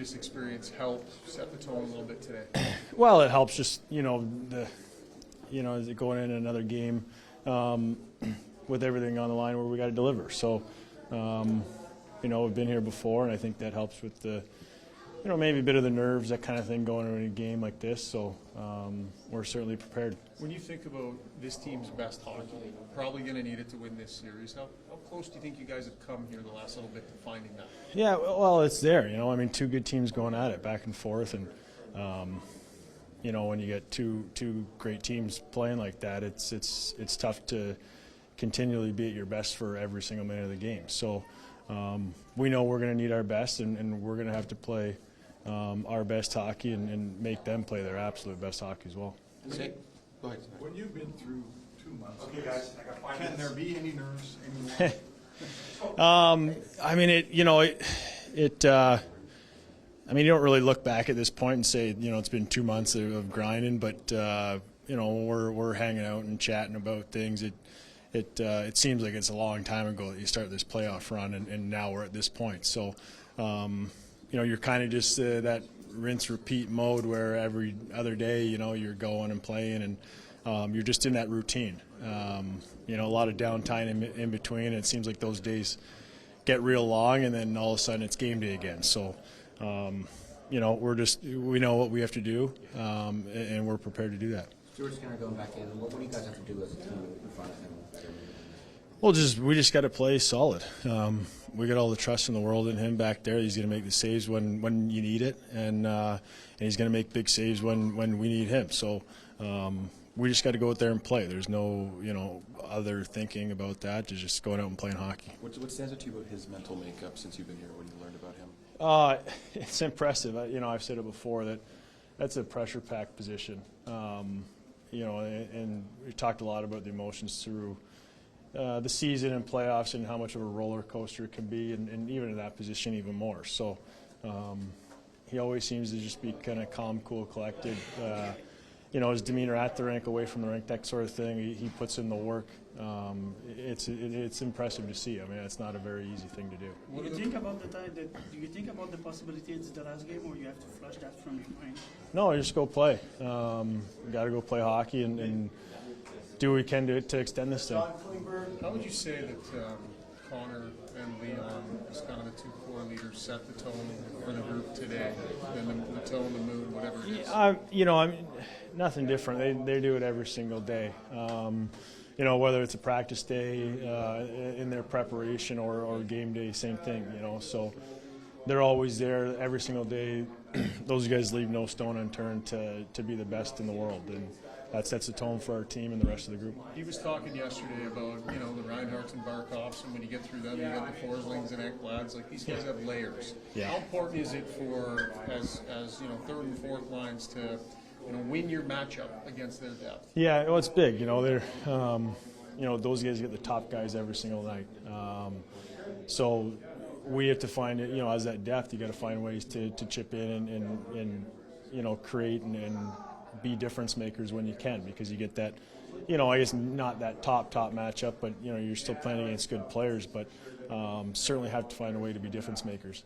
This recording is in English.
previous experience help set the tone a little bit today? Well, it helps just, as it going into another game with everything on the line where we got to deliver. So, we've been here before, and I think that helps with the, maybe a bit of the nerves, that kind of thing going into a game like this. So we're certainly prepared. When you think about this team's best hockey, probably going to need it to win this series. How close do you think you guys have come here the last little bit to finding that? Yeah, well, it's there. Two good teams going at it back and forth, and when you get two great teams playing like that, it's tough to continually be at your best for every single minute of the game. So we know we're going to need our best, and we're going to have to play our best hockey and make them play their absolute best hockey as well. Go ahead. When you've been through 2 months, okay, guys, I got 5 can minutes. there be any nerves anymore? You don't really look back at this point and say, it's been 2 months of grinding, but we're hanging out and chatting about things. It seems like it's a long time ago that you start this playoff run, and now we're at this point. So, you're kind of just that rinse repeat mode where every other day, you're going and playing, and you're just in that routine. A lot of downtime in between. And it seems like those days get real long, and then all of a sudden it's game day again. So, we know what we have to do, and we're prepared to do that. Stuart Skinner going back in. What do you guys have to do as a team in front of him? Well, we just got to play solid. We got all the trust in the world in him back there. He's going to make the saves when you need it, and he's going to make big saves when we need him. So we just got to go out there and play. There's no other thinking about that. It's just going out and playing hockey. What stands out to you about his mental makeup since you've been here? When you learned about him? It's impressive. I've said it before that's a pressure-packed position. And we talked a lot about the emotions through the season and playoffs and how much of a roller coaster it can be, and even in that position even more. So he always seems to just be kind of calm, cool, collected. His demeanor at the rink, away from the rink, that sort of thing, he puts in the work. It's impressive to see. It's not a very easy thing to do. Do you think about the possibility it's the last game, or you have to flush that from your mind? No, just go play. We got to go play hockey and do what we can to extend this thing. How would you say that Connor and Leon, as kind of the two core leaders, set the tone for the group today? And the tone, the mood, whatever it is? Nothing different. They do it every single day. Whether it's a practice day in their preparation or game day, same thing. So they're always there every single day. Those guys leave no stone unturned to be the best in the world, and that sets the tone for our team and the rest of the group. He was talking yesterday about the Reinhardts and Barkovs, and when you get through them, you get the Forslings and Ekblads. Like, these guys have layers. Yeah. How important is it for as third and fourth lines to win your matchup against their depth? Yeah, well, it's big. They're those guys get the top guys every single night. So we have to find it. As that depth, you got to find ways to chip in and create and be difference makers when you can, because you get that, I guess not that top matchup, but you're still playing against good players, but certainly have to find a way to be difference makers.